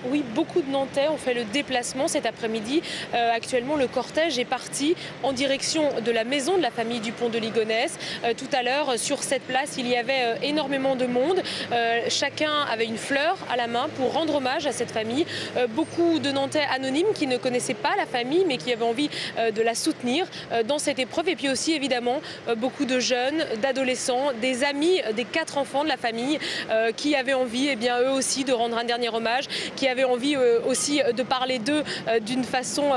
Oui, beaucoup de Nantais ont fait le déplacement cet après-midi. Actuellement, le cortège est parti en direction de la maison de la famille Dupont de Ligonnès. Tout à l'heure, sur cette place, il y avait énormément de monde. Chacun avait une fleur à la main pour rendre hommage à cette famille. Beaucoup de Nantais anonymes qui ne connaissaient pas la famille, mais qui avaient envie de la soutenir dans cette épreuve. Et puis aussi, évidemment, beaucoup de jeunes, d'adolescents, des amis des 4 enfants de la famille qui avaient envie, eh bien, eux aussi, de rendre un dernier hommage, qui avaient envie aussi de parler d'eux d'une façon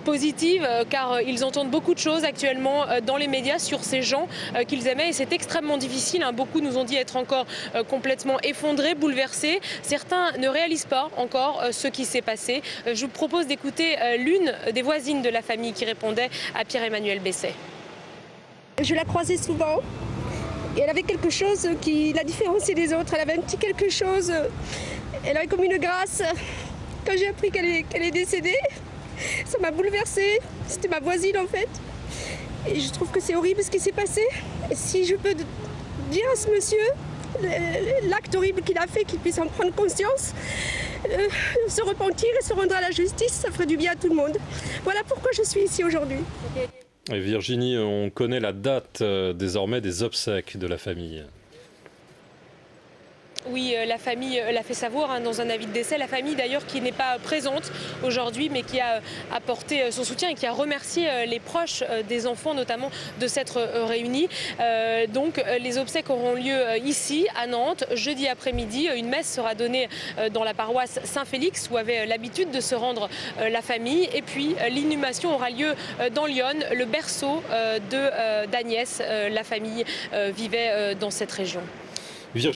positive, car ils entendent beaucoup de choses actuellement dans les médias sur ces gens qu'ils aimaient, et c'est extrêmement difficile. Beaucoup nous ont dit être encore complètement effondrés, bouleversés. Certains ne réalisent pas encore ce qui s'est passé. Je vous propose d'écouter l'une des voisines de la famille qui répondait à Pierre-Emmanuel Besset. Je la croisais souvent et elle avait quelque chose qui la différenciait des autres. Elle avait un petit quelque chose, elle avait comme une grâce. Quand j'ai appris qu'elle est décédée, ça m'a bouleversée. C'était ma voisine en fait. Et je trouve que c'est horrible ce qui s'est passé. Et si je peux dire à ce monsieur l'acte horrible qu'il a fait, qu'il puisse en prendre conscience, se repentir et se rendre à la justice, ça ferait du bien à tout le monde. Voilà pourquoi je suis ici aujourd'hui. Et Virginie, on connaît la date désormais des obsèques de la famille. Oui, la famille l'a fait savoir dans un avis de décès. La famille d'ailleurs qui n'est pas présente aujourd'hui, mais qui a apporté son soutien et qui a remercié les proches des enfants notamment de s'être réunis. Donc les obsèques auront lieu ici à Nantes jeudi après-midi. Une messe sera donnée dans la paroisse Saint-Félix où avait l'habitude de se rendre la famille. Et puis l'inhumation aura lieu dans Lyon, le berceau d'Agnès. La famille vivait dans cette région.